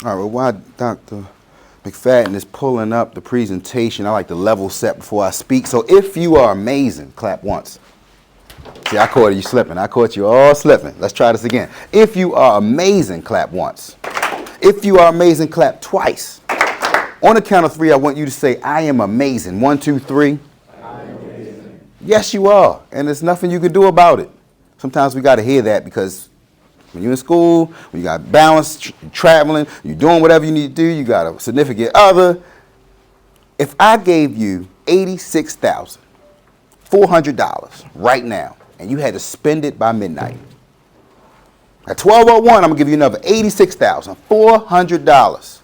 All right, well, while Dr. McFadden is pulling up the presentation, I like to level set before I speak. So if you are amazing, clap once. See, I caught you slipping. I caught you all slipping. Let's try this again. If you are amazing, clap once. If you are amazing, clap twice. On the count of three, I want you to say, I am amazing. 1, 2, 3. I am amazing. Yes, you are. And there's nothing you can do about it. Sometimes we got to hear that because when you're in school, when you got balance, traveling, you're doing whatever you need to do, you got a significant other. If I gave you $86,400 right now, and you had to spend it by midnight, at 12:01, I'm going to give you another $86,400,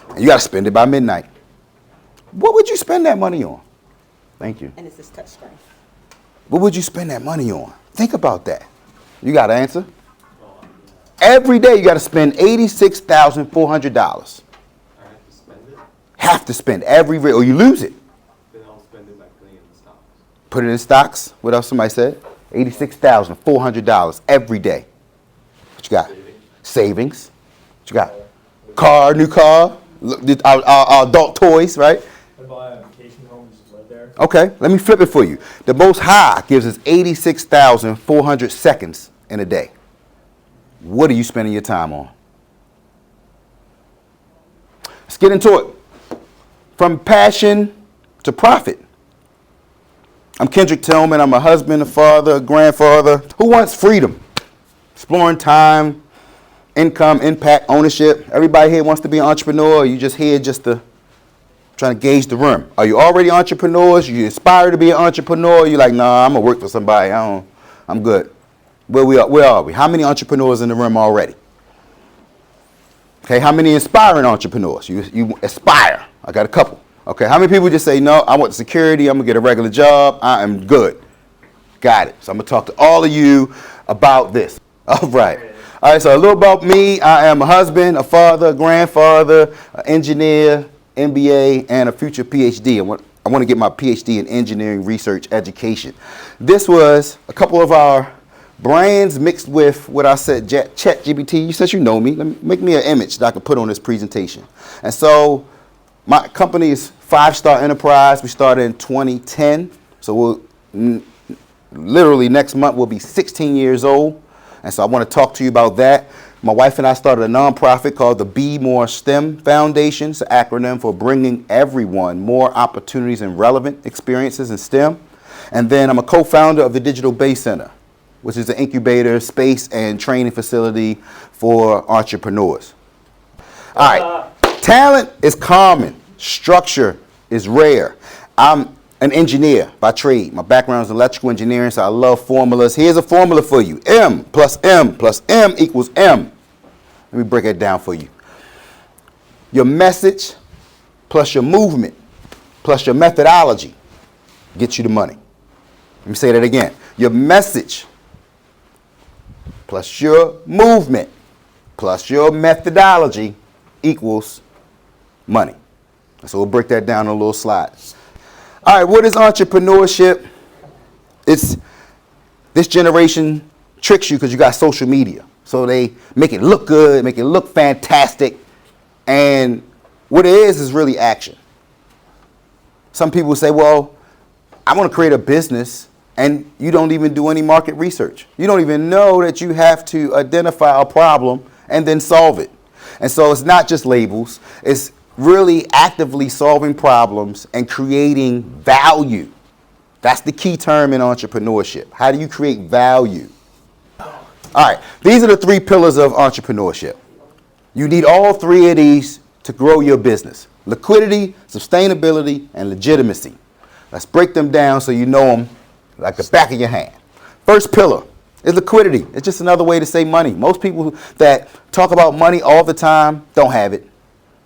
and you got to spend it by midnight. What would you spend that money on? Thank you. And it's this touch screen. What would you spend that money on? Think about that. You got to answer. Every day you got to spend $86,400. I have to spend it? Have to spend every day, or you lose it. Then I'll spend it by putting it in stocks. Put it in stocks. What else somebody said? $86,400 every day. What you got? Savings. What you got? Car, new car. Our adult toys, right? I buy a vacation home and just live there. Okay, let me flip it for you. The Most High gives us 86,400 seconds in a day. What are you spending your time on? Let's get into it. From passion to profit. I'm Kendrick Tilghman. I'm a husband, a father, a grandfather. Who wants freedom? Exploring time, income, impact, ownership. Everybody here wants to be an entrepreneur, or you just here just to trying to gauge the room. Are you already entrepreneurs? You aspire to be an entrepreneur? You're like, nah, I'm going to work for somebody. I'm good. Where are we? How many entrepreneurs in the room already? Okay, how many inspiring entrepreneurs? You aspire. I got a couple. Okay, how many people just say, no, I want security, I'm going to get a regular job, I am good. Got it. So I'm going to talk to all of you about this. All right. All right, so a little about me. I am a husband, a father, a grandfather, an engineer, MBA, and a future PhD. I want to get my PhD in engineering research education. This was a couple of our brains mixed with what I said, ChatGPT. You said you know me. Make me an image that I can put on this presentation. And so my company is Starr Enterprise. We started in 2010. So literally next month we'll be 16 years old. And so I want to talk to you about that. My wife and I started a nonprofit called the Be More STEM Foundation. It's an acronym for bringing everyone more opportunities and relevant experiences in STEM. And then I'm a co-founder of the Digital Base Center, which is an incubator, space, and training facility for entrepreneurs. All right, talent is common. Structure is rare. I'm an engineer by trade. My background is in electrical engineering, so I love formulas. Here's a formula for you. M plus M plus M equals M. Let me break it down for you. Your message plus your movement plus your methodology gets you the money. Let me say that again. Your message plus your movement plus your methodology equals money. So we'll break that down in a little slide. All right, what is entrepreneurship? It's this generation tricks you because you got social media. So they make it look good, make it look fantastic. And what it is really action. Some people say, well, I want to create a business, and you don't even do any market research. You don't even know that you have to identify a problem and then solve it. And so it's not just labels. It's really actively solving problems and creating value. That's the key term in entrepreneurship. How do you create value? All right, these are the three pillars of entrepreneurship. You need all three of these to grow your business: liquidity, sustainability, and legitimacy. Let's break them down so you know them like the back of your hand. First pillar is liquidity. It's just another way to say money. Most people that talk about money all the time don't have it.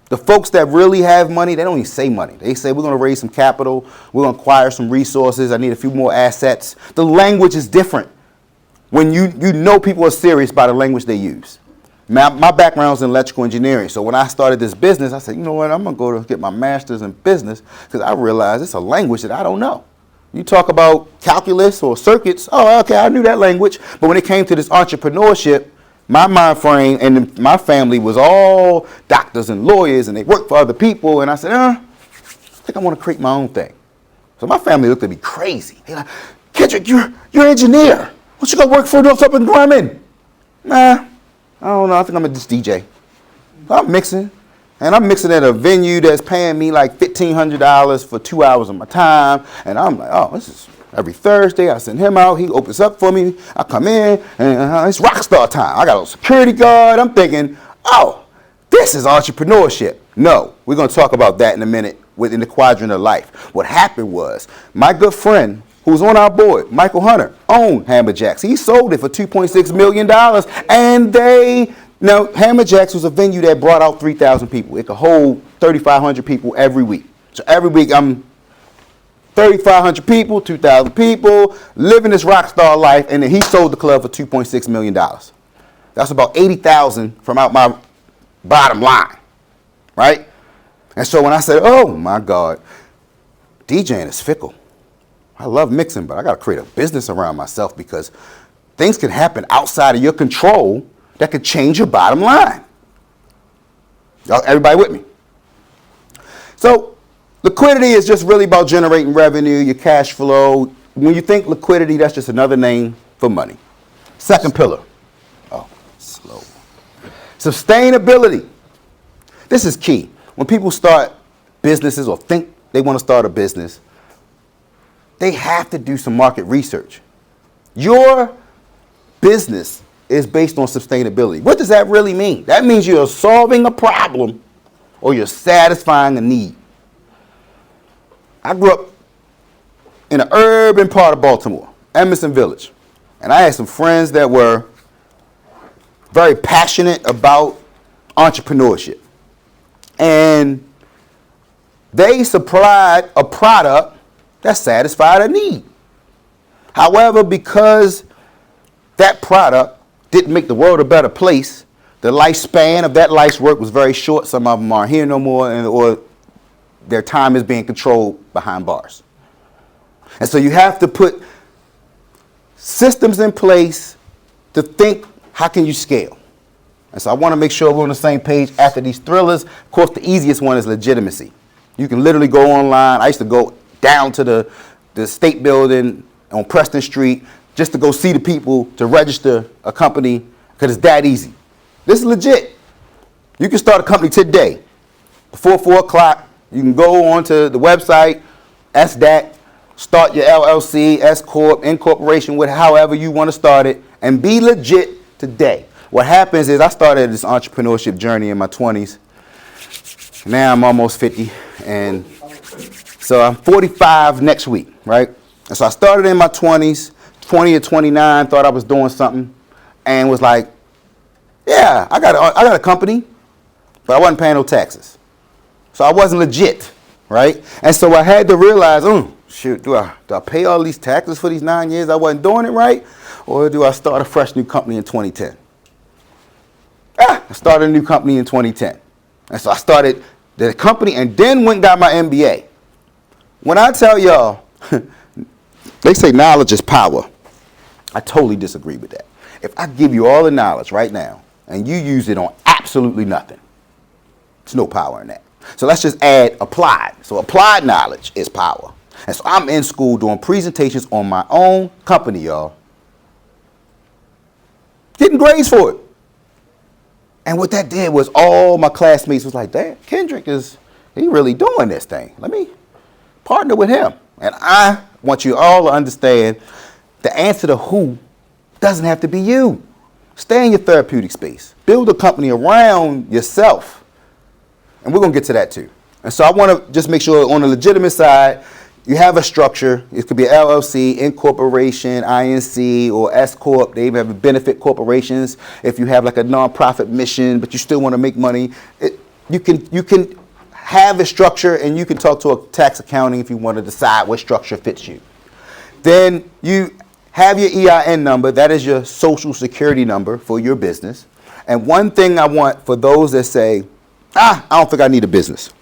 The folks that really have money, they don't even say money. They say, we're going to raise some capital, we're going to acquire some resources, I need a few more assets. The language is different when you know people are serious by the language they use. My background is in electrical engineering, so when I started this business, I said, you know what, I'm going to go to get my master's in business because I realized it's a language that I don't know. You talk about calculus or circuits, oh, okay, I knew that language. But when it came to this entrepreneurship, my mind frame and my family was all doctors and lawyers, and they worked for other people. And I said, I think I want to create my own thing. So my family looked at me crazy. They're like, Kendrick, you're an engineer. What you gonna work for up in Grumman? Nah, I don't know. I think I'm just DJ. So I'm mixing. And I'm mixing at a venue that's paying me like $1,500 for 2 hours of my time. And I'm like, oh, this is every Thursday. I send him out. He opens up for me. I come in, and it's rock star time. I got a security guard. I'm thinking, oh, this is entrepreneurship. No, we're going to talk about that in a minute within the quadrant of life. What happened was my good friend, who's on our board, Michael Hunter, owned Hammer Jacks. He sold it for $2.6 million. And now, Hammer Jacks was a venue that brought out 3,000 people. It could hold 3,500 people every week. So every week I'm 3,500 people, 2,000 people, living this rock star life, and then he sold the club for $2.6 million. That's about 80,000 from out my bottom line, right? And so when I said, oh my God, DJing is fickle. I love mixing, but I got to create a business around myself because things can happen outside of your control that could change your bottom line. Y'all, everybody with me? So liquidity is just really about generating revenue, your cash flow. When you think liquidity, that's just another name for money. Second pillar. Oh, slow. Sustainability. This is key. When people start businesses or think they want to start a business, they have to do some market research. Your business is based on sustainability. What does that really mean? That means you're solving a problem or you're satisfying a need. I grew up in an urban part of Baltimore, Emerson Village, and I had some friends that were very passionate about entrepreneurship. And they supplied a product that satisfied a need. However, because that product didn't make the world a better place, the lifespan of that life's work was very short. Some of them aren't here no more, or their time is being controlled behind bars. And so you have to put systems in place to think, how can you scale? And so I want to make sure we're on the same page after these thrillers. Of course, the easiest one is Legitimacy. You can literally go online. I used to go down to the state building on Preston Street just to go see the people to register a company because it's that easy. This is legit. You can start a company today. Before 4 o'clock, you can go onto the website, SDAT, start your LLC, S Corp, incorporation, with however you want to start it, and be legit today. What happens is I started this entrepreneurship journey in my 20s. Now I'm almost 50, and so I'm 45 next week, right? And so I started in my 20s, 20 or 29, thought I was doing something, and was like, yeah, I got a company, but I wasn't paying no taxes. So I wasn't legit, right? And so I had to realize, shoot, do I pay all these taxes for these 9 years I wasn't doing it right? Or do I start a fresh new company in 2010? I started a new company in 2010. And so I started the company and then went and got my MBA. When I tell y'all, they say knowledge is power. I totally disagree with that. If I give you all the knowledge right now and you use it on absolutely nothing, there's no power in that. So let's just add applied. So applied knowledge is power. And so I'm in school doing presentations on my own company, y'all. Getting grades for it. And what that did was all my classmates was like, damn, Kendrick he really doing this thing. Let me partner with him. And I want you all to understand the answer to who doesn't have to be you. Stay in your therapeutic space. Build a company around yourself. And we're going to get to that too. And so I want to just make sure on the legitimate side, you have a structure. It could be LLC, incorporation, INC, or S Corp. They even have benefit corporations. If you have like a nonprofit mission, but you still want to make money, you can have a structure, and you can talk to a tax accounting if you want to decide what structure fits you. Then you have your EIN number. That is your social security number for your business. And one thing I want for those that say, I don't think I need a business.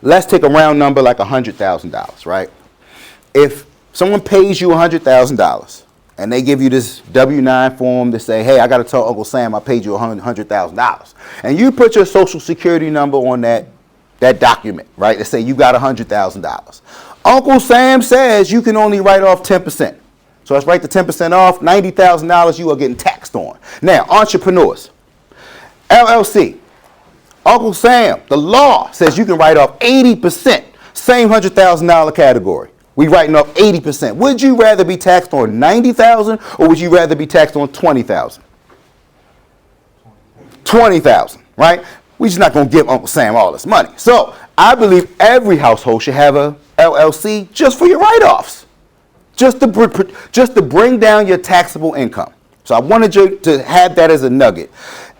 Let's take a round number like $100,000, right? If someone pays you $100,000 and they give you this W-9 form to say, hey, I got to tell Uncle Sam I paid you $100,000. And you put your social security number on that document, right, to say you got $100,000. Uncle Sam says you can only write off 10%. So let's write the 10% off, $90,000 you are getting taxed on. Now, entrepreneurs, LLC, Uncle Sam, the law says you can write off 80%, same $100,000 category. We writing off 80%. Would you rather be taxed on $90,000 or would you rather be taxed on $20,000? $20,000, right? We're just not going to give Uncle Sam all this money. So I believe every household should have a LLC just for your write-offs, just to bring down your taxable income. So I wanted you to have that as a nugget.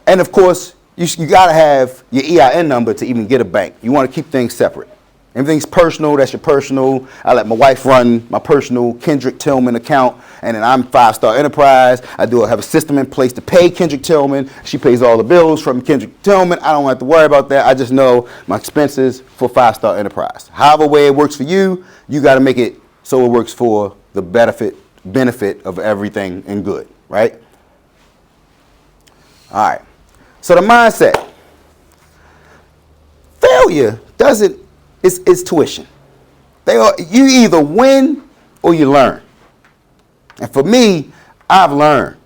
And of course, you got to have your EIN number to even get a bank. You want to keep things separate. Everything's personal, that's your personal. I let my wife run my personal Kendrick Tilghman account, and then I'm Starr Enterprise. I have a system in place to pay Kendrick Tilghman. She pays all the bills from Kendrick Tilghman. I don't have to worry about that. I just know my expenses for Starr Enterprise. However way it works for you, you got to make it so it works for the benefit of everything and good, right? All right. So the mindset. Failure it's tuition. You either win or you learn. And for me, I've learned.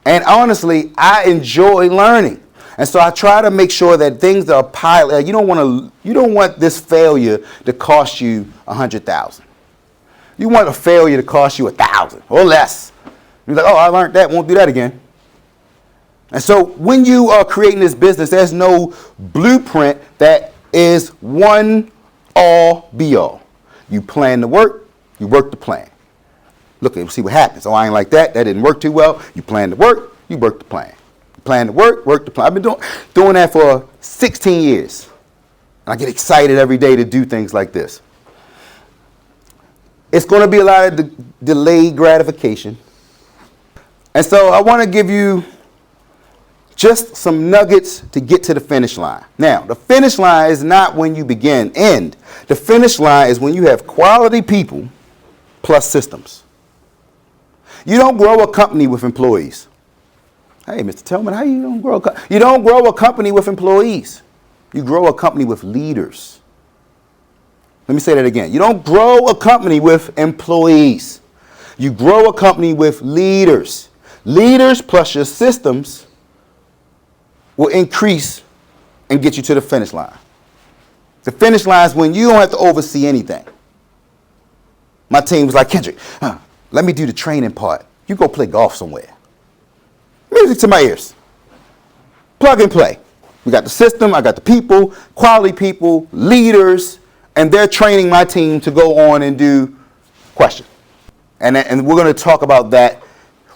And honestly, I enjoy learning. And so I try to make sure that things are pilot. You don't want this failure to cost you $100,000. You want a failure to cost you $1,000 or less. You're like, oh, I learned that, won't do that again. And so when you are creating this business, there's no blueprint that is one all be all. You plan the work, you work the plan. Look and see what happens. Oh, I ain't like that. That didn't work too well. You plan the work, you work the plan. You plan the work the plan. I've been doing that for 16 years. And I get excited every day to do things like this. It's going to be a lot of delayed gratification. And so I want to give you just some nuggets to get to the finish line. Now, the finish line is not when you end. The finish line is when you have quality people plus systems. You don't grow a company with employees. Hey, Mr. Tilghman, how you don't grow a company? You don't grow a company with employees. You grow a company with leaders. Let me say that again. You don't grow a company with employees. You grow a company with leaders. Leaders plus your systems will increase and get you to the finish line. The finish line is when you don't have to oversee anything. My team was like, Kendrick, let me do the training part. You go play golf somewhere. Music to my ears. Plug and play. We got the system, I got the people, quality people, leaders, and they're training my team to go on and do questions. And we're going to talk about that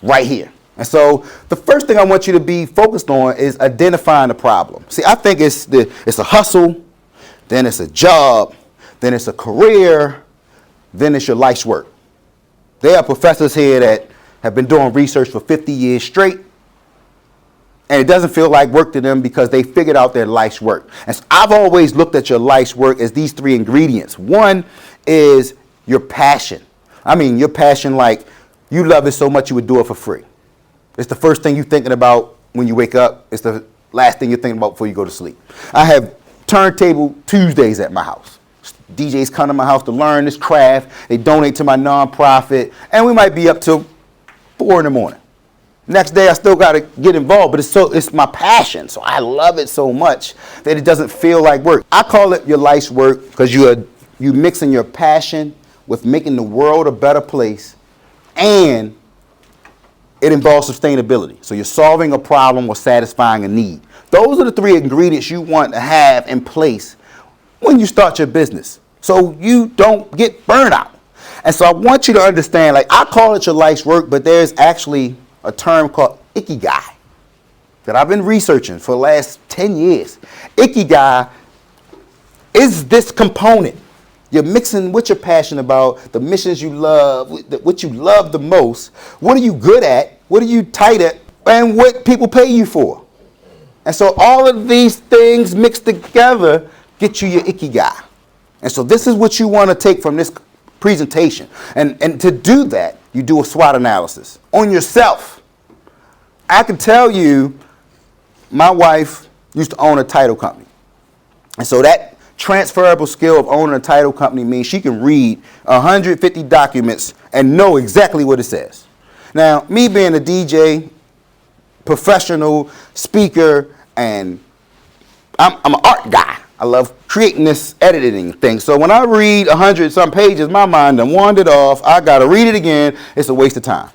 right here. And so the first thing I want you to be focused on is identifying the problem. See, I think it's a hustle, then it's a job, then it's a career, then it's your life's work. There are professors here that have been doing research for 50 years straight, and it doesn't feel like work to them because they figured out their life's work. And so I've always looked at your life's work as these three ingredients. One is your passion. I mean, your passion, like you love it so much you would do it for free. It's the first thing you're thinking about when you wake up. It's the last thing you're thinking about before you go to sleep. I have turntable Tuesdays at my house. DJs come to my house to learn this craft. They donate to my nonprofit, and we might be up till 4 in the morning. Next day, I still got to get involved, but it's my passion. So I love it so much that it doesn't feel like work. I call it your life's work because you mixing your passion with making the world a better place, and it involves sustainability. So you're solving a problem or satisfying a need. Those are the three ingredients you want to have in place when you start your business so you don't get burnout. And so I want you to understand, like I call it your life's work, but there's actually a term called Ikigai that I've been researching for the last 10 years. Ikigai is this component. You're mixing what you're passionate about, the missions you love, what you love the most. What are you good at? What are you tight at? And what people pay you for? And so all of these things mixed together get you your Ikigai. And so this is what you want to take from this presentation. And to do that, you do a SWOT analysis on yourself. I can tell you, my wife used to own a title company. And so that transferable skill of owning a title company means she can read 150 documents and know exactly what it says. Now, me being a DJ, professional speaker, and I'm an art guy. I love creating this editing thing. So when I read 100-some pages, my mind done wandered off. I got to read it again. It's a waste of time.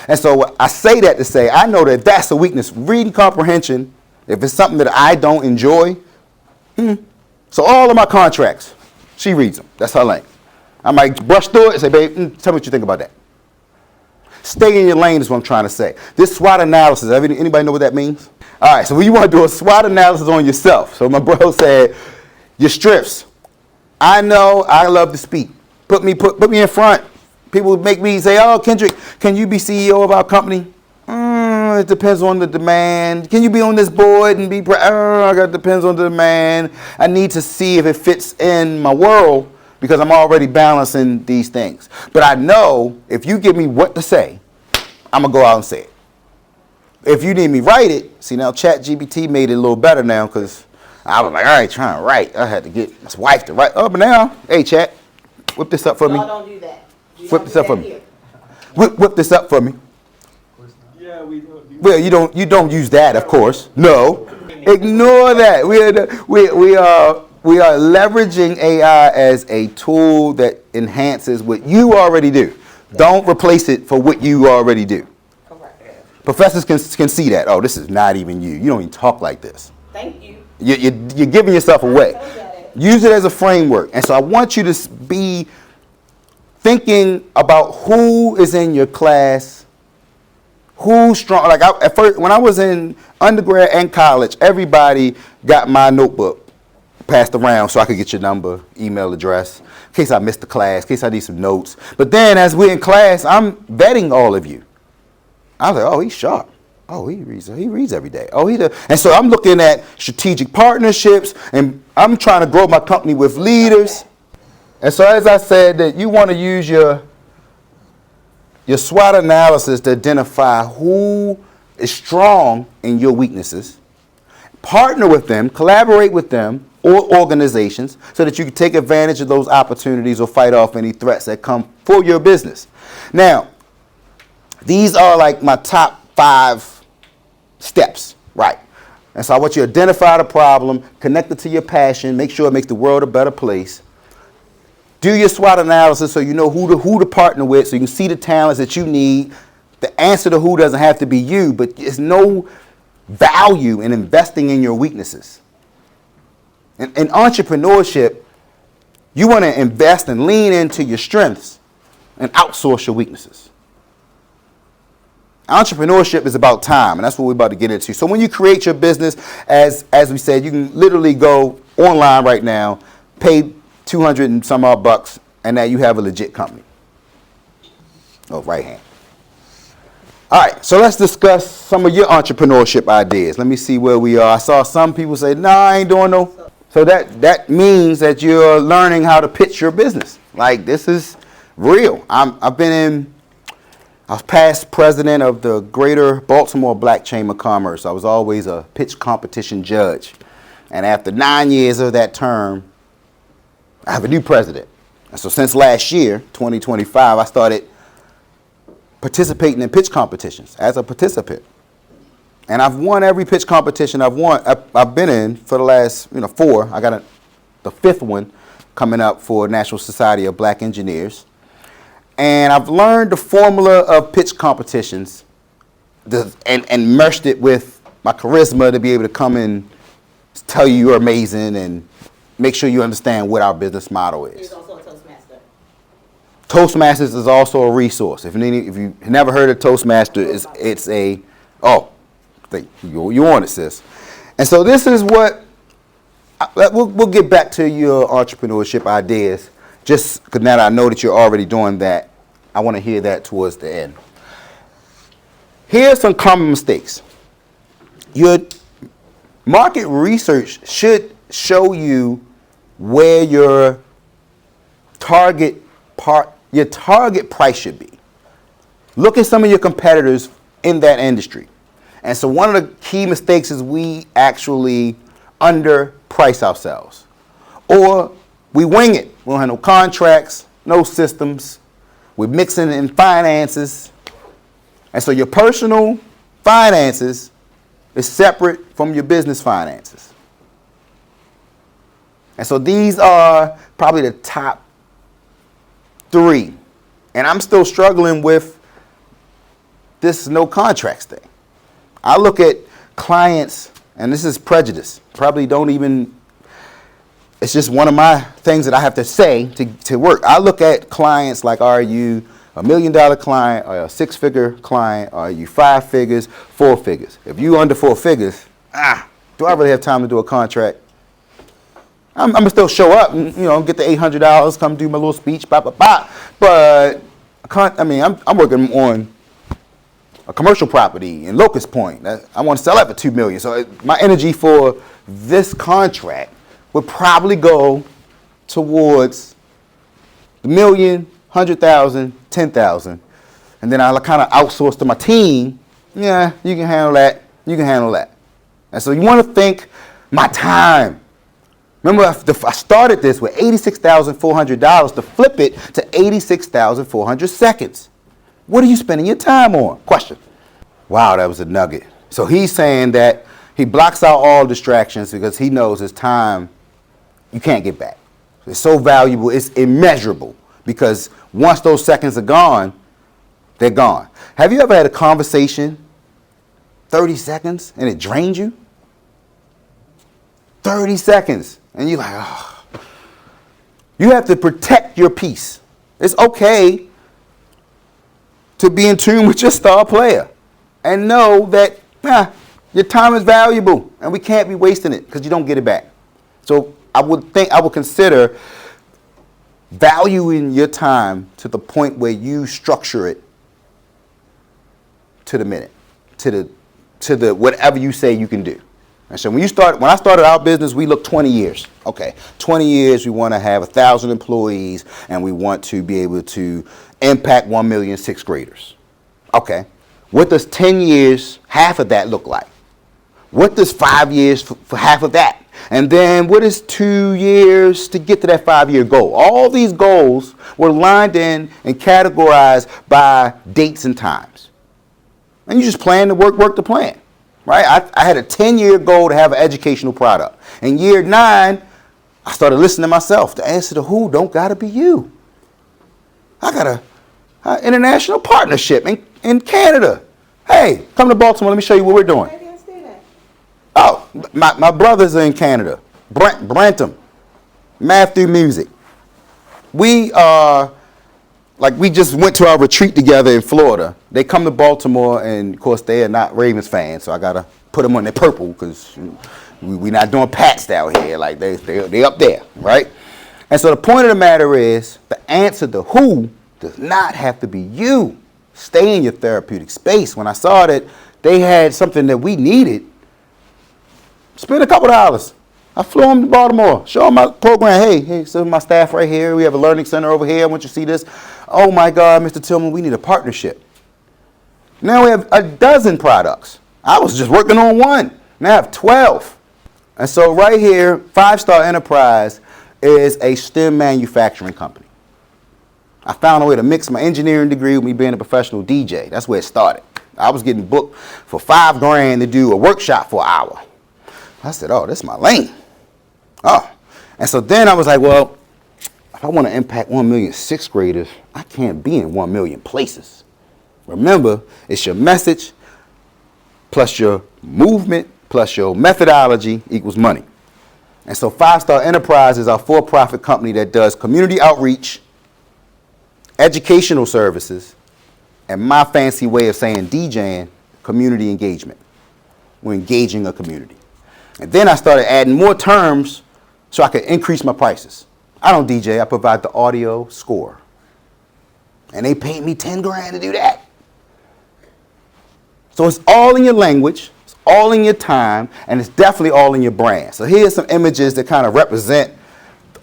And so I say that to say I know that that's a weakness. Reading comprehension, if it's something that I don't enjoy, so all of my contracts, she reads them. That's her lane. I might brush through it and say, babe, tell me what you think about that. Stay in your lane is what I'm trying to say. This SWOT analysis, anybody know what that means? All right, so when you want to do a SWOT analysis on yourself. So my bro said, your strengths. I know I love to speak. Put me in front. People make me say, oh, Kendrick, can you be CEO of our company? It depends on the demand. Can you be on this board and be, it depends on the demand. I need to see if it fits in my world because I'm already balancing these things. But I know if you give me what to say, I'm going to go out and say it. If you need me write it, see now ChatGPT made it a little better now because I was like, all right, trying to write. I had to get my wife to write. Oh, but now, hey, chat, whip this up for me. No, don't do that. Whip this up for me. Whip this up for me. Yeah, we don't. Well, you don't use that, of course. No, ignore that. We are leveraging AI as a tool that enhances what you already do. Don't replace it for what you already do. Correct. Professors can see that. Oh, this is not even you. You don't even talk like this. Thank you. You're giving yourself away. Use it as a framework. And so I want you to be thinking about who is in your class, who's strong. Like at first, when I was in undergrad and college, everybody got my notebook passed around so I could get your number, email address, in case I missed the class, in case I need some notes. But then as we're in class, I'm vetting all of you. I was like, oh, he's sharp. Oh, he reads every day. Oh, and so I'm looking at strategic partnerships, and I'm trying to grow my company with leaders. And so as I said, that you want to use your SWOT analysis to identify who is strong in your weaknesses, partner with them, collaborate with them or organizations so that you can take advantage of those opportunities or fight off any threats that come for your business. Now, these are like my top 5 steps, right? And so I want you to identify the problem, connect it to your passion, make sure it makes the world a better place. Do your SWOT analysis so you know who to partner with, so you can see the talents that you need. The answer to who doesn't have to be you, but there's no value in investing in your weaknesses. In entrepreneurship, you want to invest and lean into your strengths and outsource your weaknesses. Entrepreneurship is about time, and that's what we're about to get into. So when you create your business, as we said, you can literally go online right now, pay 200 and some odd bucks, and now you have a legit company. Oh, right hand. All right, so let's discuss some of your entrepreneurship ideas. Let me see where we are. I saw some people say, nah, I ain't doing no. So that means that you're learning how to pitch your business. Like, this is real. I was past president of the Greater Baltimore Black Chamber of Commerce. I was always a pitch competition judge. And after 9 years of that term, I have a new president. And so since last year, 2025, I started participating in pitch competitions as a participant. And I've won every pitch competition I've been in for the last 4. I got the 5th one coming up for National Society of Black Engineers. And I've learned the formula of pitch competitions and merged it with my charisma to be able to come and tell you you're amazing and make sure you understand what our business model is. He's also a Toastmaster. Toastmasters is also a resource. If you've never heard of Toastmaster, it's a, you on it, sis. And so this is what, we'll get back to your entrepreneurship ideas. Just because now that I know that you're already doing that, I want to hear that towards the end. Here are some common mistakes. Your market research should show you where your target price should be. Look at some of your competitors in that industry. And so one of the key mistakes is we actually underprice ourselves. Or we wing it. We don't have no contracts, no systems. We're mixing in finances. And so your personal finances is separate from your business finances. And so these are probably the top 3. And I'm still struggling with this no contracts thing. I look at clients, and this is prejudice. Probably don't even, it's just one of my things that I have to say to work. I look at clients like, are you a $1 million client, or a 6-figure client, or are you 5 figures, 4 figures? If you under 4 figures, do I really have time to do a contract? I'm gonna still show up and, get the $800, come do my little speech, but I'm working on a commercial property in Locust Point. I want to sell that for $2 million. So my energy for this contract would probably go towards the $1 million, $100,000, $10,000, and then I kind of outsource to my team. Yeah, you can handle that. You can handle that. And so you want to think my time. Remember, I started this with $86,400 to flip it to 86,400 seconds. What are you spending your time on? Question. Wow, that was a nugget. So he's saying that he blocks out all distractions because he knows his time you can't get back. It's so valuable, it's immeasurable, because once those seconds are gone, they're gone. Have you ever had a conversation, 30 seconds, and it drained you? 30 seconds. And you're like, oh. You have to protect your peace. It's okay to be in tune with your star player and know that your time is valuable and we can't be wasting it because you don't get it back. So I would consider valuing your time to the point where you structure it to the minute, to the whatever you say you can do. And so when I started our business, we looked 20 years. Okay, 20 years, we want to have 1,000 employees, and we want to be able to impact 1 million sixth graders. Okay, what does 10 years, half of that look like? What does 5 years for half of that? And then what is 2 years to get to that 5-year goal? All these goals were lined in and categorized by dates and times. And you just plan to work the plan. Right? I had a 10-year goal to have an educational product. In year 9, I started listening to myself. The answer to who don't gotta be you. I got an international partnership in Canada. Hey, come to Baltimore. Let me show you what we're doing. Where do you stay at? Oh, my brothers are in Canada. Brentham, Matthew Music. We just went to our retreat together in Florida. They come to Baltimore, and of course they are not Ravens fans, so I gotta put them on their purple because we're not doing Pats down here. Like they up there, right? And so the point of the matter is, the answer to who does not have to be you. Stay in your therapeutic space. When I saw that they had something that we needed, spend a couple dollars. I flew them to Baltimore, show them my program. Hey, some of my staff right here. We have a learning center over here. I want you to see this. Oh my God, Mr. Tilghman, we need a partnership. Now we have a dozen products. I was just working on one. Now I have 12. And so right here, 5-Starr Enterprise is a STEM manufacturing company. I found a way to mix my engineering degree with me being a professional DJ. That's where it started. I was getting booked for $5,000 to do a workshop for an hour. I said, oh, that's my lane. Oh, and so then I was like, well, if I want to impact 1 million sixth graders, I can't be in 1 million places. Remember, it's your message plus your movement plus your methodology equals money. And so 5-Starr Enterprise is our for-profit company that does community outreach, educational services, and my fancy way of saying DJing, community engagement. We're engaging a community. And then I started adding more terms so I could increase my prices. I don't DJ, I provide the audio score. And they paid me $10,000 to do that. So it's all in your language, it's all in your time, and it's definitely all in your brand. So here's some images that kind of represent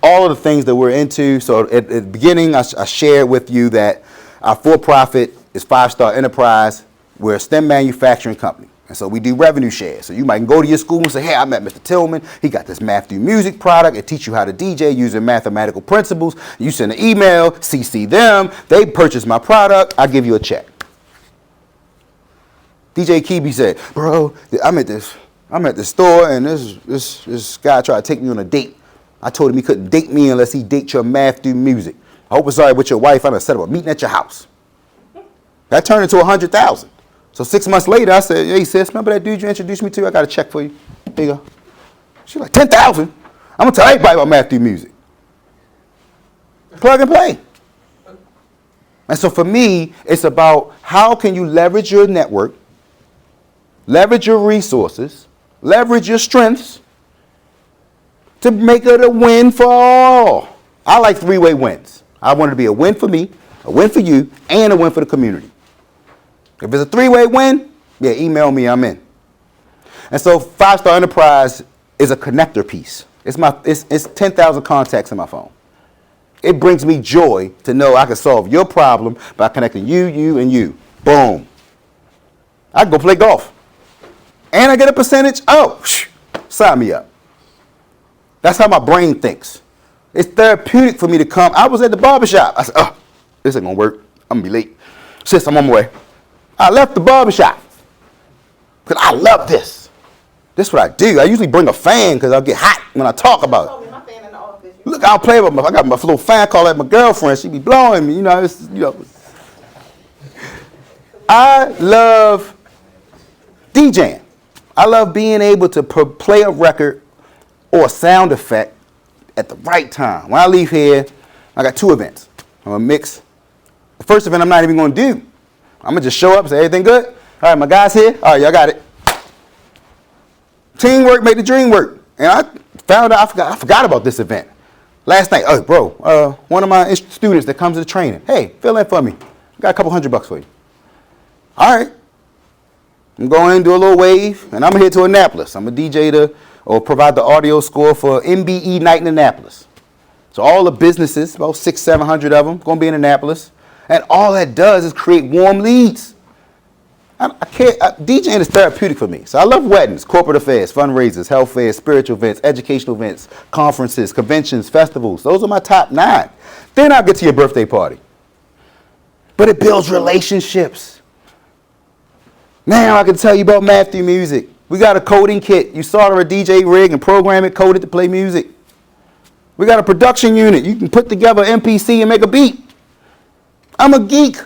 all of the things that we're into. So at the beginning, I shared with you that our for-profit is Starr Enterprise. We're a STEM manufacturing company. And so we do revenue shares. So you might go to your school and say, hey, I met Mr. Tilghman. He got this math through music product. It teach you how to DJ using mathematical principles. You send an email, CC them. They purchase my product. I give you a check. DJ Keebe said, bro, I'm at this store and this guy tried to take me on a date. I told him he couldn't date me unless he date your math through music. I hope it's all right with your wife. I'm going to set up a meeting at your house. That turned into $100,000. So 6 months later, I said, hey, sis, remember that dude you introduced me to? I got a check for you. There you go. She's like, 10,000? I'm going to tell everybody about math through music. Plug and play. And so for me, it's about how can you leverage your network, leverage your resources, leverage your strengths to make it a win for all. I like three-way wins. I want it to be a win for me, a win for you, and a win for the community. If it's a three-way win, yeah, email me, I'm in. And so Starr Enterprise is a connector piece. It's 10,000 contacts in my phone. It brings me joy to know I can solve your problem by connecting you, you, and you. Boom. I can go play golf. And I get a percentage. Oh, sign me up. That's how my brain thinks. It's therapeutic for me to come. I was at the barbershop. I said, oh, this ain't going to work. I'm going to be late. Sis, I'm on my way. I left the barbershop because I love this. This is what I do. I usually bring a fan because I'll get hot when I talk about it. Look, I'll play with I got my little fan call at my girlfriend. She be blowing me. I love DJing. I love being able to play a record or a sound effect at the right time. When I leave here, I got 2 events. I'm going to mix. The first event I'm not even going to do. I'm going to just show up and say, everything good? All right, my guys here? All right, y'all got it. Teamwork make the dream work. And I found out I forgot about this event. Last night, oh, bro, one of my students that comes to the training, hey, fill in for me. I got a couple $100 for you. All right. I'm going to do a little wave, and I'm going to head to Annapolis. I'm a DJ or provide the audio score for MBE Night in Annapolis. So all the businesses, about 600, 700 of them, going to be in Annapolis. And all that does is create warm leads. DJing is therapeutic for me. So I love weddings, corporate affairs, fundraisers, health fairs, spiritual events, educational events, conferences, conventions, festivals. Those are my top 9. Then I'll get to your birthday party. But it builds relationships. Now I can tell you about math through music. We got a coding kit. You solder a DJ rig and program it, code it to play music. We got a production unit. You can put together an MPC and make a beat. I'm a geek.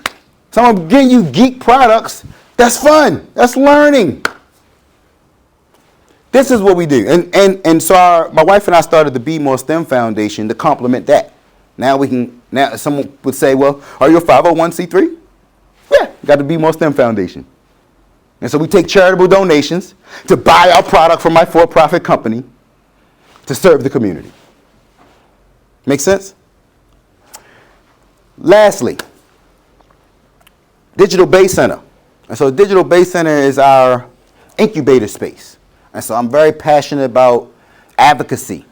So I'm giving you geek products. That's fun. That's learning. This is what we do. And so my wife and I started the Be More STEM Foundation to complement that. Now someone would say, well, are you a 501c3? Yeah, got the Be More STEM Foundation. And so we take charitable donations to buy our product from my for-profit company to serve the community. Make sense? Lastly, Digital Base Center. And so Digital Base Center is our incubator space. And so I'm very passionate about advocacy.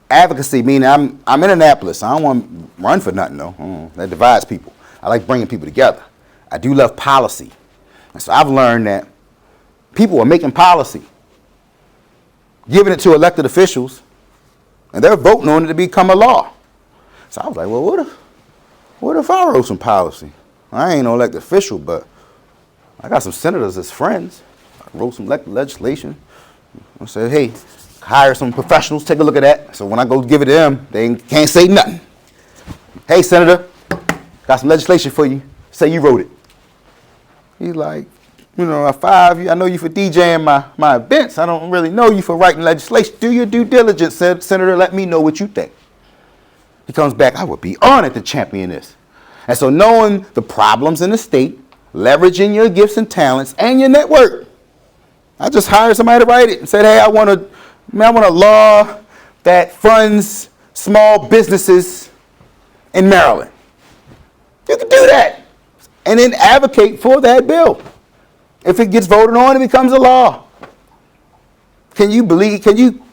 Advocacy meaning I'm in Annapolis. I don't want to run for nothing though. That divides people. I like bringing people together. I do love policy. And so I've learned that people are making policy, giving it to elected officials, and they're voting on it to become a law. So I was like, well, what if I wrote some policy? I ain't no elected official, but I got some senators as friends. I wrote some legislation. I said, hey, hire some professionals, take a look at that. So when I go give it to them, they can't say nothing. Hey, Senator, got some legislation for you. Say you wrote it. He's like, I know you for DJing my events. I don't really know you for writing legislation. Do your due diligence, Senator. Let me know what you think. He comes back, I would be honored to champion this. And so knowing the problems in the state, leveraging your gifts and talents and your network. I just hired somebody to write it and said, hey, I want a law that funds small businesses in Maryland. You can do that. And then advocate for that bill. If it gets voted on, it becomes a law. Can you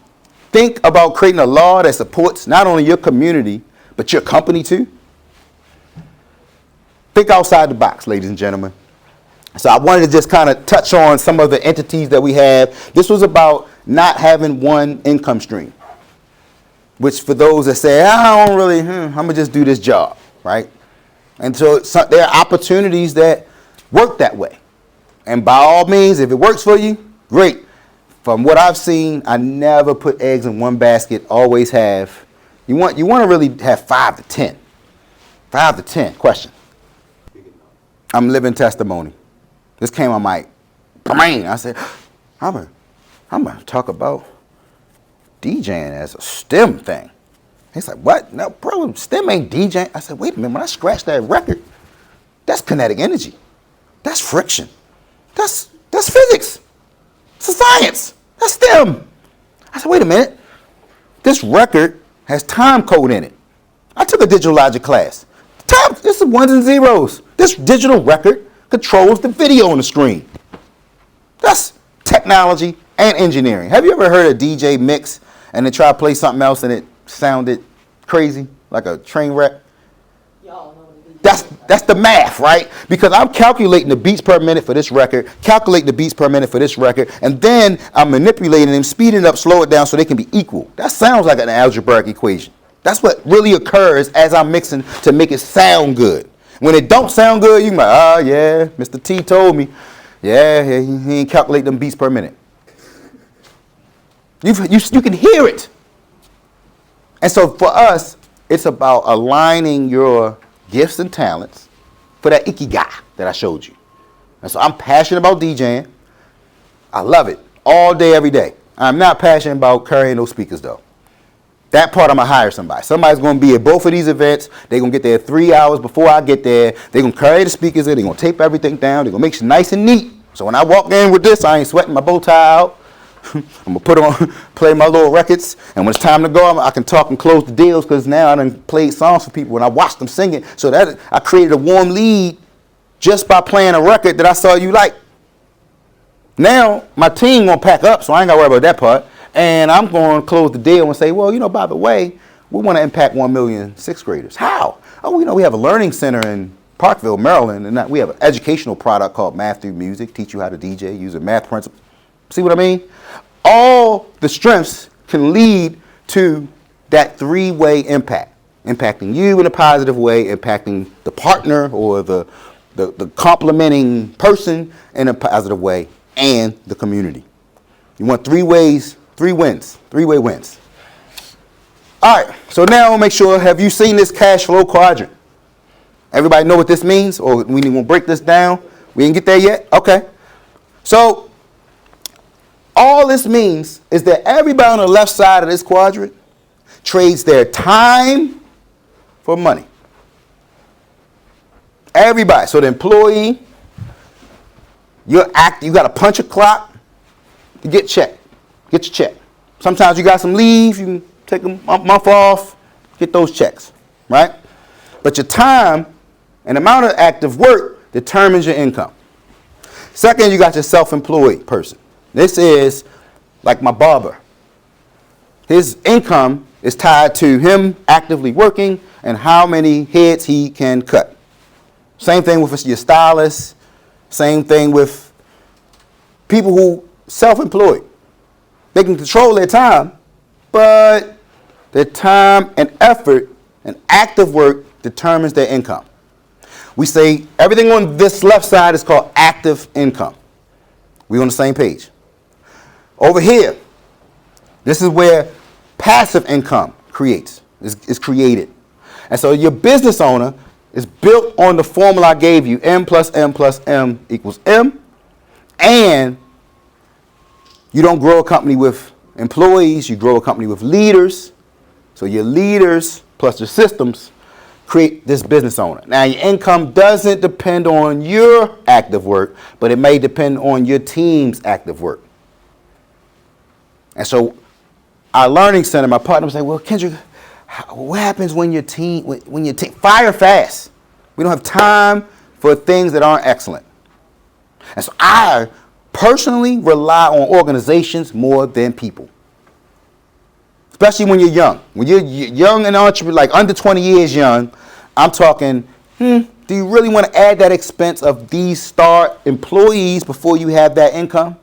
think about creating a law that supports not only your community, but your company too? Think outside the box, ladies and gentlemen. So I wanted to just kind of touch on some of the entities that we have. This was about not having one income stream, which for those that say, I don't really, I'm going to just do this job, right? And so there are opportunities that work that way. And by all means, if it works for you, great. From what I've seen, I never put eggs in one basket, always have. You want to really have 5 to 10. 5 to 10, question. I'm living testimony. This came on my brain. I said, I'm going to talk about DJing as a STEM thing. He's like, what? No, bro, STEM ain't DJing. I said, wait a minute. When I scratched that record, that's kinetic energy. That's friction. That's physics. It's a science. That's STEM. I said, wait a minute. This record has time code in it. I took a digital logic class. This is ones and zeros. This digital record controls the video on the screen. That's technology and engineering. Have you ever heard a DJ mix and then try to play something else and it sounded crazy, like a train wreck? Y'all know what it is. That's the math, right? Because I'm calculating the beats per minute for this record, calculating the beats per minute for this record, and then I'm manipulating them, speeding it up, slow it down so they can be equal. That sounds like an algebraic equation. That's what really occurs as I'm mixing to make it sound good. When it don't sound good, you like, oh yeah, Mr. T told me. Yeah, he ain't calculate them beats per minute. You can hear it. And so for us, it's about aligning your gifts and talents for that ikigai that I showed you. And so I'm passionate about DJing. I love it all day, every day. I'm not passionate about carrying those speakers though. That part I'm going to hire somebody. Somebody's going to be at both of these events. They're going to get there 3 hours before I get there. They're going to carry the speakers in. They're going to tape everything down. They're going to make it nice and neat. So when I walk in with this, I ain't sweating my bow tie out. I'm going to put on, play my little records. And when it's time to go, I can talk and close the deals because now I done played songs for people and I watched them sing it. So that I created a warm lead just by playing a record that I saw you like. Now my team going to pack up, so I ain't got to worry about that part. And I'm going to close the deal and say, well, by the way, we want to impact 1 million sixth graders. How? Oh, we have a learning center in Parkville, Maryland, and we have an educational product called Math Through Music, teach you how to DJ using math principles. See what I mean? All the strengths can lead to that 3-way impact, impacting you in a positive way, impacting the partner or the complementing person in a positive way, and the community. You want 3 ways. 3 wins, 3-way wins. All right, so now make sure, have you seen this cash flow quadrant? Everybody know what this means? Or we need to break this down? We didn't get there yet? Okay. So all this means is that everybody on the left side of this quadrant trades their time for money. Everybody. So the employee, you got to punch a clock to get checked. Get your check. Sometimes you got some leave, you can take a month off, get those checks, right? But your time and amount of active work determines your income. Second, you got your self-employed person. This is like my barber. His income is tied to him actively working and how many heads he can cut. Same thing with your stylist. Same thing with people who self-employed. They can control their time, but their time and effort and active work determines their income. We say everything on this left side is called active income. We're on the same page. Over here, this is where passive income is created. And so your business owner is built on the formula I gave you, M plus M plus M equals M, and you don't grow a company with employees, you grow a company with leaders. So your leaders plus your systems create this business owner. Now your income doesn't depend on your active work, but it may depend on your team's active work. And so our learning center, my partner was like, well, Kendrick, what happens when your team, fire fast? We don't have time for things that aren't excellent. And so I personally rely on organizations more than people. Especially when you're young. When you're young and entrepreneur, like under 20 years young, I'm talking, Do you really want to add that expense of these Starr employees before you have that income?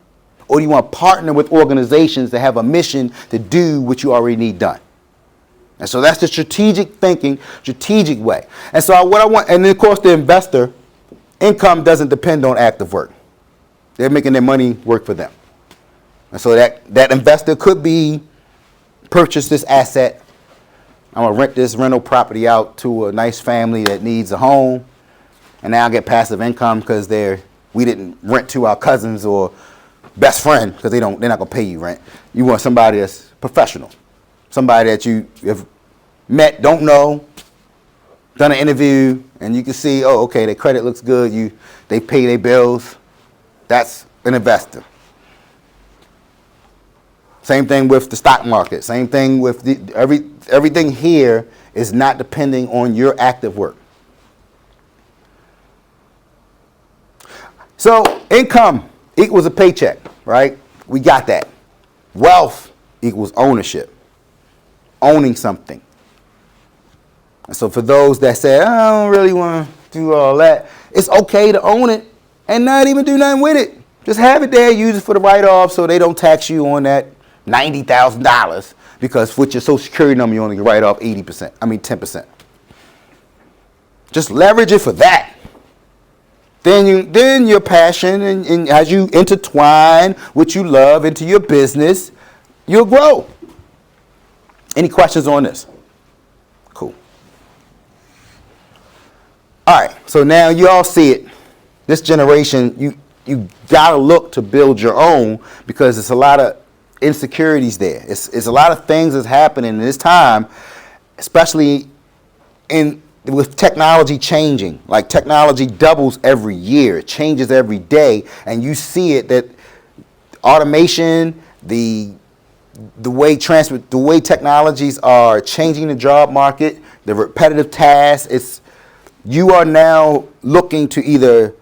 Or do you want to partner with organizations that have a mission to do what you already need done? And so that's the strategic thinking, strategic way. And so what I want, and then of course the investor, income doesn't depend on active work. They're making their money work for them. And so that investor could be purchase this asset. I'm going to rent this rental property out to a nice family that needs a home. And now I get passive income because we didn't rent to our cousins or best friend because they're not going to pay you rent. You want somebody that's professional. Somebody that you have met, don't know, done an interview, and you can see, oh, okay, their credit looks good. They pay their bills. That's an investor. Same thing with the stock market. Same thing with everything here is not depending on your active work. So income equals a paycheck, right? We got that. Wealth equals ownership. Owning something. And so for those that say, I don't really want to do all that, it's okay to own it and not even do nothing with it. Just have it there, use it for the write-off so they don't tax you on that $90,000 because with your Social Security number, you only can write off 10%. Just leverage it for that. Then your passion and as you intertwine what you love into your business, you'll grow. Any questions on this? Cool. All right, so now you all see it. This generation, you gotta look to build your own because it's a lot of insecurities there. It's a lot of things that's happening in this time, especially with technology changing. Like technology doubles every year, it changes every day, and you see it that automation, the way technologies are changing the job market, the repetitive tasks. You are now looking to either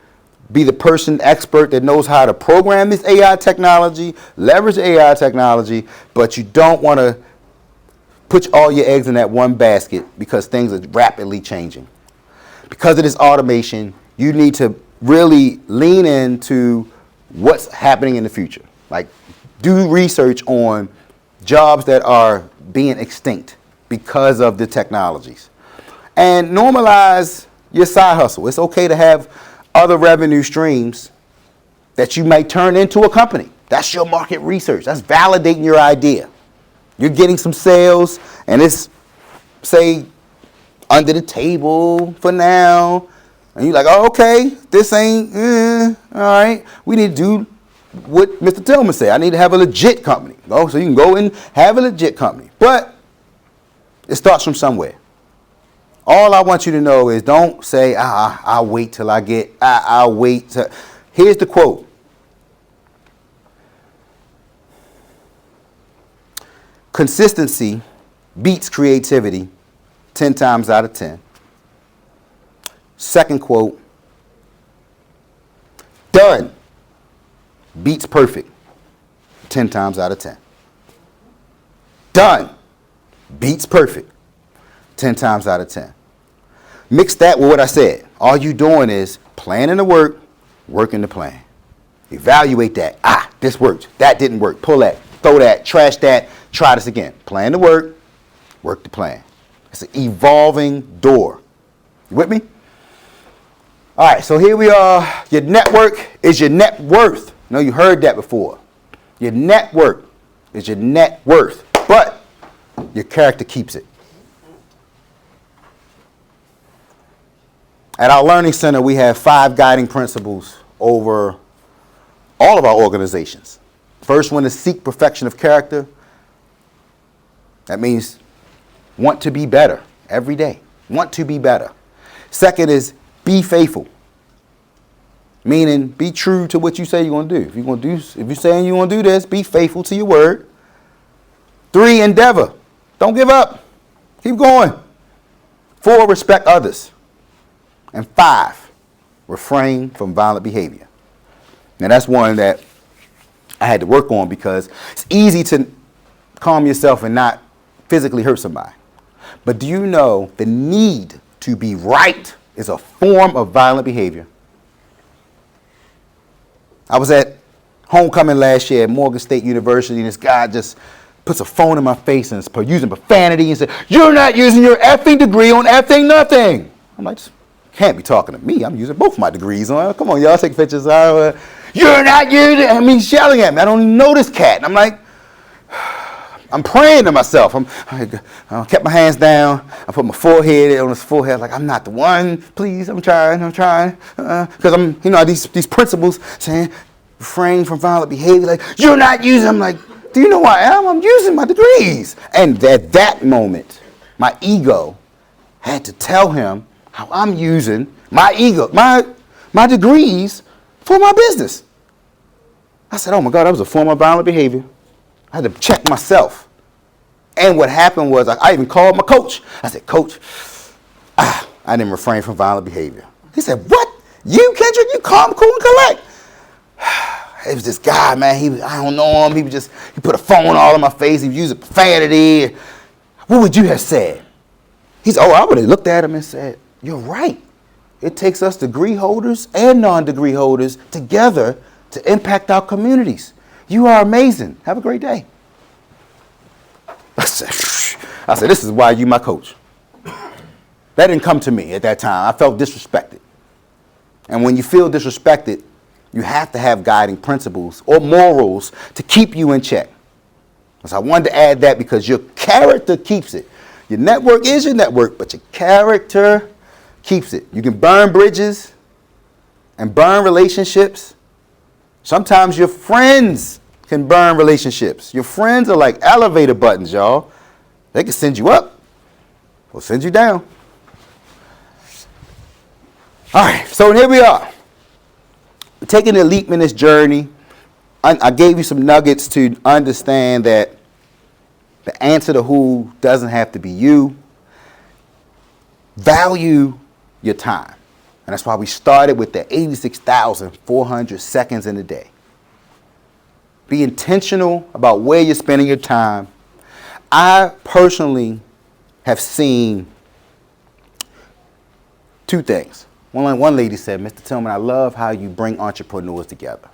be the person expert that knows how to program this AI technology, leverage AI technology, but you don't want to put all your eggs in that one basket because things are rapidly changing. Because of this automation, you need to really lean into what's happening in the future. Like do research on jobs that are being extinct because of the technologies. And normalize your side hustle. It's okay to have other revenue streams that you might turn into a company. That's your market research. That's validating your idea. You're getting some sales and it's, say, under the table for now. And you're like, oh, okay, this ain't, all right. We need to do what Mr. Tilghman said. I need to have a legit company. Oh, so you can go and have a legit company. But it starts from somewhere. All I want you to know is don't say, I'll wait till I'll wait. Here's the quote. Consistency beats creativity 10 times out of 10. Second quote. Done beats perfect 10 times out of 10. Done beats perfect 10 times out of 10. Mix that with what I said. All you doing is planning the work, working the plan. Evaluate that. This worked. That didn't work. Pull that, throw that, trash that, try this again. Plan the work, work the plan. It's an evolving door. You with me? All right, so here we are. Your network is your net worth. I know you heard that before. Your network is your net worth, but your character keeps it. At our Learning Center, we have 5 guiding principles over all of our organizations. First one is seek perfection of character. That means want to be better every day. Want to be better. Second is be faithful. Meaning be true to what you say you're going to do. If you're saying you want to do this, be faithful to your word. 3, endeavor. Don't give up. Keep going. 4, respect others. And 5, refrain from violent behavior. Now that's one that I had to work on because it's easy to calm yourself and not physically hurt somebody. But do you know the need to be right is a form of violent behavior. I was at homecoming last year at Morgan State University, and this guy just puts a phone in my face and is using profanity and said, "You're not using your effing degree on effing nothing." I'm like, can't be talking to me. I'm using both my degrees on. Come on, y'all, take pictures. You're not using. I mean, he's yelling at me. I don't even know this cat. And I'm like, I'm praying to myself. I kept my hands down. I put my forehead on his forehead, like, I'm not the one. Please, I'm trying. Because these principles saying, refrain from violent behavior. Like, you're not using. I'm like, do you know who I am? I'm using my degrees. And at that moment, my ego had to tell him how I'm using my ego, my degrees for my business. I said, oh my God, that was a form of violent behavior. I had to check myself. And what happened was I even called my coach. I said, Coach, I didn't refrain from violent behavior. He said, what? You, Kendrick? You calm, cool, and collect? It was this guy, man. I don't know him. He put a phone all in my face. He was using profanity. What would you have said? He said, I would have looked at him and said, you're right. It takes us degree holders and non-degree holders together to impact our communities. You are amazing. Have a great day. I said, this is why you my coach. That didn't come to me at that time. I felt disrespected. And when you feel disrespected, you have to have guiding principles or morals to keep you in check. So I wanted to add that because your character keeps it. Your network is your network, but your character keeps it. You can burn bridges and burn relationships. Sometimes your friends can burn relationships. Your friends are like elevator buttons, y'all. They can send you up or send you down. All right, so here we are. We're taking a leap in this journey. I gave you some nuggets to understand that the answer to who doesn't have to be you. Value your time. And that's why we started with the 86,400 seconds in a day. Be intentional about where you're spending your time. I personally have seen two things. One lady said, Mr. Tilghman, I love how you bring entrepreneurs together.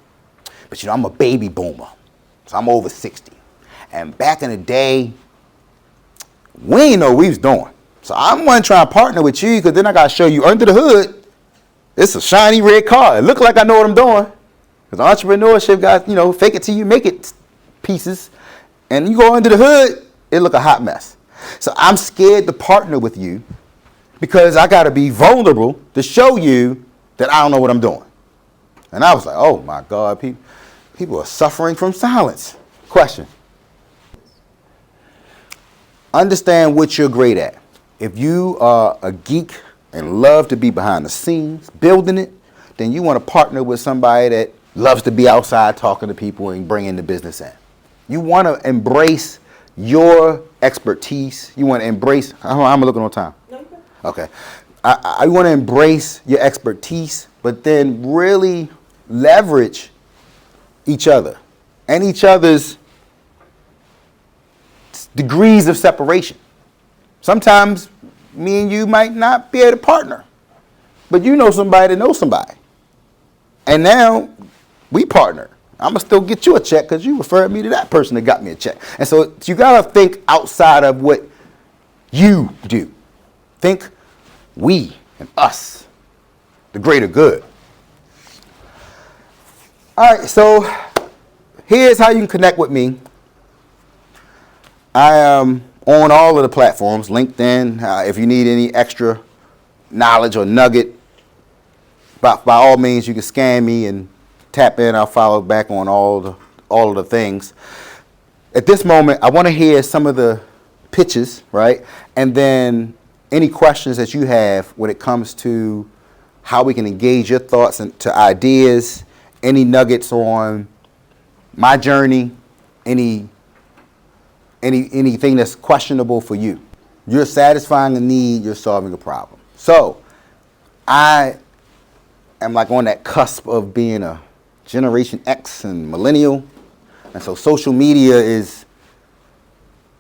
But I'm a baby boomer, so I'm over 60. And back in the day, we didn't know what we was doing. So I'm going to try and partner with you because then I got to show you under the hood, it's a shiny red car. It look like I know what I'm doing. Because entrepreneurship got, fake it till you make it pieces. And you go under the hood, it look a hot mess. So I'm scared to partner with you because I got to be vulnerable to show you that I don't know what I'm doing. And I was like, oh my God, people are suffering from silence. Question. Understand what you're great at. If you are a geek and love to be behind the scenes, building it, then you want to partner with somebody that loves to be outside talking to people and bringing the business in. You want to embrace your expertise. You want to embrace, I'm looking on time. Okay. I want to embrace your expertise, but then really leverage each other and each other's degrees of separation. Sometimes me and you might not be able to partner, but you know somebody that knows somebody. And now we partner. I'm going to still get you a check because you referred me to that person that got me a check. And so you got to think outside of what you do. Think we and us, the greater good. All right, so here's how you can connect with me. I am on all of the platforms, LinkedIn. If you need any extra knowledge or nugget, by all means, you can scan me and tap in. I'll follow back on all of the things. At this moment, I want to hear some of the pitches, right? And then any questions that you have when it comes to how we can engage your thoughts into ideas, any nuggets on my journey, anything that's questionable for you. You're satisfying a need, you're solving a problem. So I am like on that cusp of being a Generation X and millennial. And so social media is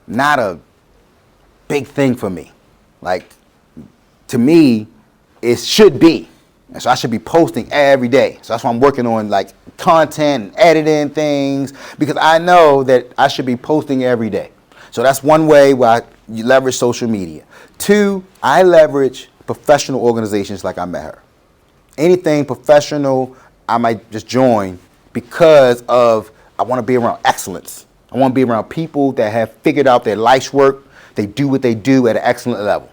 not a big thing for me. Like, to me, it should be. And so I should be posting every day. So that's why I'm working on like content and editing things, because I know that I should be posting every day. So that's one way where you leverage social media. 2, I leverage professional organizations like I met her. Anything professional, I might just join because of I want to be around excellence. I want to be around people that have figured out their life's work. They do what they do at an excellent level.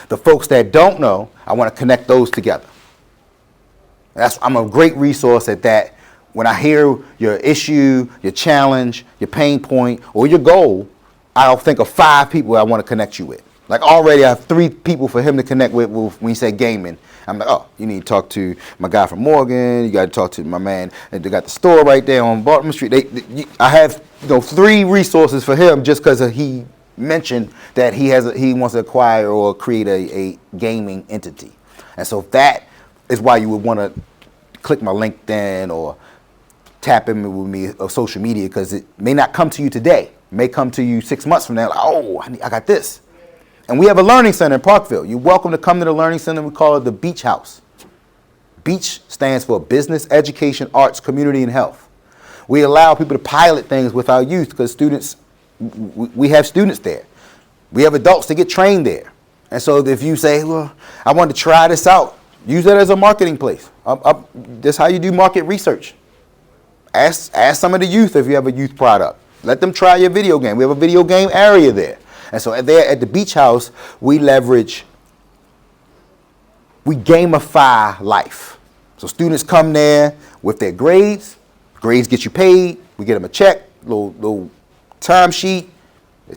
The folks that don't know, I want to connect those together. I'm a great resource at that. When I hear your issue, your challenge, your pain point, or your goal, I'll think of 5 people I want to connect you with. Like already I have 3 people for him to connect with when you say gaming. I'm like, oh, you need to talk to my guy from Morgan. You got to talk to my man. And they got the store right there on Baltimore Street. I have 3 resources for him just because he mentioned that he wants to acquire or create a gaming entity. And so that is why you would want to click my LinkedIn or tap in with me on social media, because it may not come to you today. It may come to you 6 months from now. Like, oh, I got this. And we have a learning center in Parkville. You're welcome to come to the learning center. We call it the Beach House. Beach stands for Business, Education, Arts, Community, and Health. We allow people to pilot things with our youth because we have students there. We have adults that get trained there. And so if you say, well, I want to try this out, use that as a marketing place. That's how you do market research. Ask some of the youth if you have a youth product. Let them try your video game. We have a video game area there. And so there at the Beach House, we gamify life. So students come there with their grades. Grades get you paid. We get them a check, little time sheet.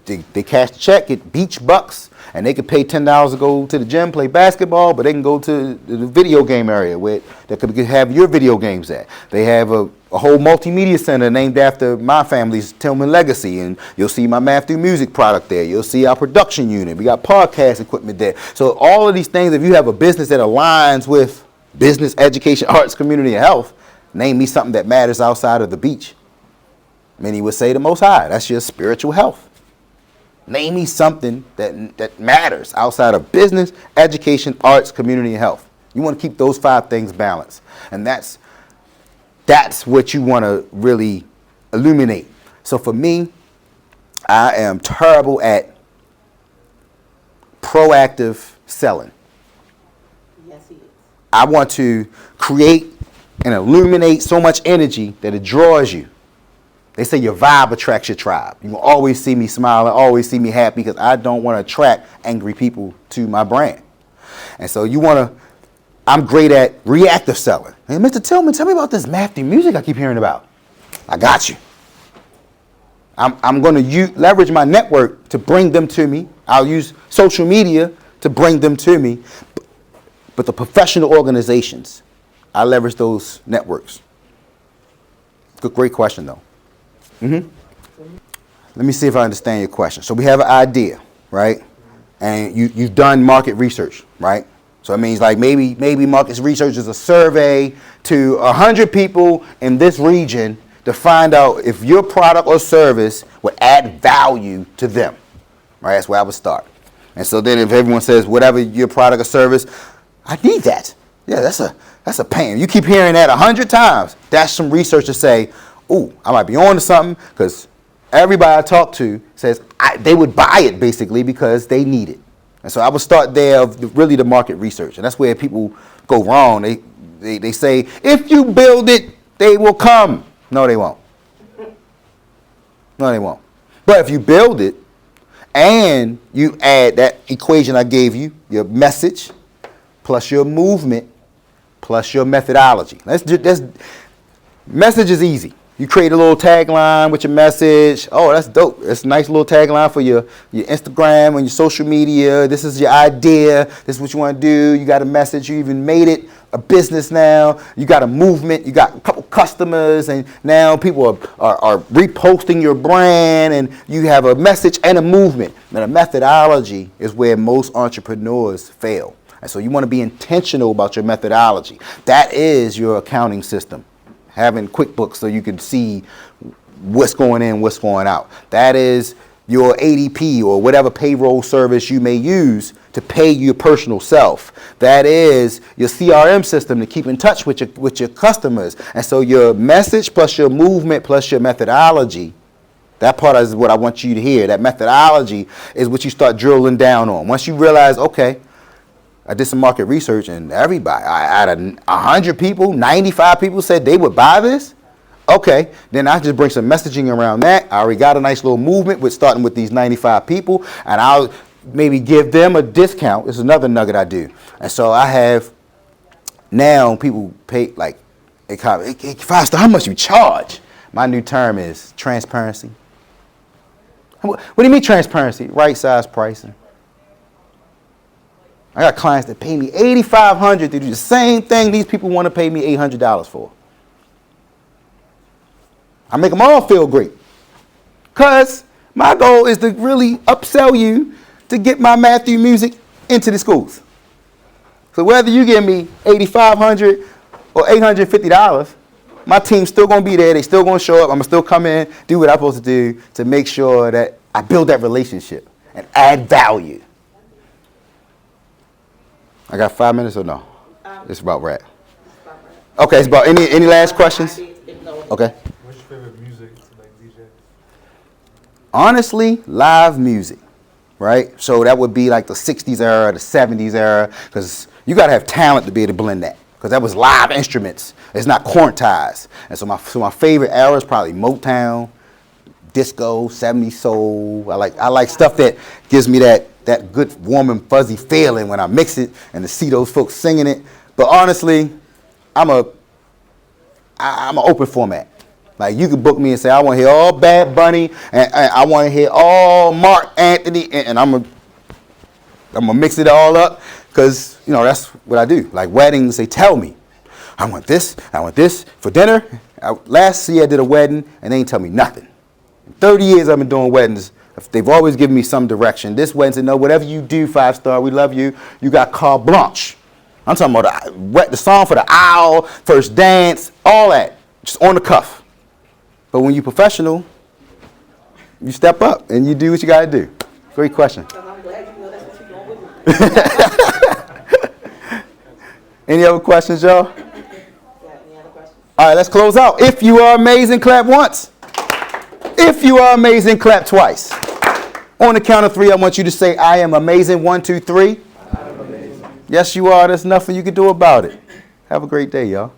They cash the check, get beach bucks, and they can pay $10 to go to the gym, play basketball, but they can go to the video game area where they could have your video games at. They have a whole multimedia center named after my family's Tilghman legacy, and you'll see my Math Through Music product there. You'll see our production unit. We got podcast equipment there. So all of these things, if you have a business that aligns with business, education, arts, community, and health, name me something that matters outside of the beach. Many would say the Most High. That's your spiritual health. Name me something that matters outside of business, education, arts, community, and health. You want to keep those 5 things balanced. And that's what you want to really illuminate. So for me, I am terrible at proactive selling. Yes, he is. I want to create and illuminate so much energy that it draws you. They say your vibe attracts your tribe. You will always see me smiling, always see me happy, because I don't want to attract angry people to my brand. And so I'm great at reactive selling. Hey, Mr. Tilghman, tell me about this Math Through Music I keep hearing about. I got you. I'm going to leverage my network to bring them to me. I'll use social media to bring them to me. But the professional organizations, I leverage those networks. Great question, though. Let me see if I understand your question. So we have an idea, right? And you've done market research, right? So it means like maybe market research is a survey to 100 people in this region to find out if your product or service would add value to them, right? That's where I would start. And so then if everyone says whatever your product or service, I need that. Yeah, that's a pain. You keep hearing that 100 times. That's some research to say, ooh, I might be on to something, because everybody I talk to says they would buy it basically because they need it. And so I would start there of really the market research. And that's where people go wrong. They say, if you build it, they will come. No, they won't. No, they won't. But if you build it and you add that equation I gave you, your message plus your movement plus your methodology. Message is easy. You create a little tagline with your message. Oh, that's dope. That's a nice little tagline for your Instagram and your social media. This is your idea. This is what you want to do. You got a message. You even made it a business now. You got a movement. You got a couple customers, and now people are reposting your brand, and you have a message and a movement. Now, the methodology is where most entrepreneurs fail. And so you want to be intentional about your methodology. That is your accounting system. Having QuickBooks so you can see what's going in, what's going out. That is your ADP or whatever payroll service you may use to pay your personal self. That is your CRM system to keep in touch with your customers. And so your message plus your movement plus your methodology, that part is what I want you to hear. That methodology is what you start drilling down on. Once you realize, okay, I did some market research and everybody, out of 100 people, 95 people said they would buy this. Okay, then I just bring some messaging around that. I already got a nice little movement with starting with these 95 people, and I'll maybe give them a discount. This is another nugget I do. And so I have now people pay like, hey, Foster, how much you charge? My new term is transparency. What do you mean transparency? Right size pricing. I got clients that pay me $8,500 to do the same thing these people want to pay me $800 for. I make them all feel great. Because my goal is to really upsell you to get my Matthew music into the schools. So whether you give me $8,500 or $850, my team's still going to be there. They still going to show up. I'm going to still come in, do what I'm supposed to do to make sure that I build that relationship and add value. I got 5 minutes or no? It's about rap. Okay, it's about any last questions? Okay. What's your favorite music to like DJ? Honestly, live music, right? So that would be like the 60s era, the 70s era, because you got to have talent to be able to blend that, because that was live instruments. It's not quantized. And so my favorite era is probably Motown, disco, 70s soul. I like stuff that gives me that good warm and fuzzy feeling when I mix it and to see those folks singing it. But honestly, I'm an open format. Like you could book me and say, I want to hear all Bad Bunny and I want to hear all Mark Anthony, and I'm gonna mix it all up, because that's what I do. Like weddings, they tell me, I want this for dinner. Last year I did a wedding and they ain't tell me nothing. In 30 years I've been doing weddings. They've always given me some direction. This wedding said, no, whatever you do, 5-star, we love you. You got carte blanche. I'm talking about the song for the aisle, first dance, all that, just on the cuff. But when you're professional, you step up and you do what you got to do. Great question. I'm glad you know that's what you're doing with me. Any other questions, y'all? Got any other questions? All right, let's close out. If you are amazing, clap once. If you are amazing, clap twice. On the count of 3, I want you to say, I am amazing. 1, 2, 3. I am amazing. Yes, you are. There's nothing you can do about it. Have a great day, y'all.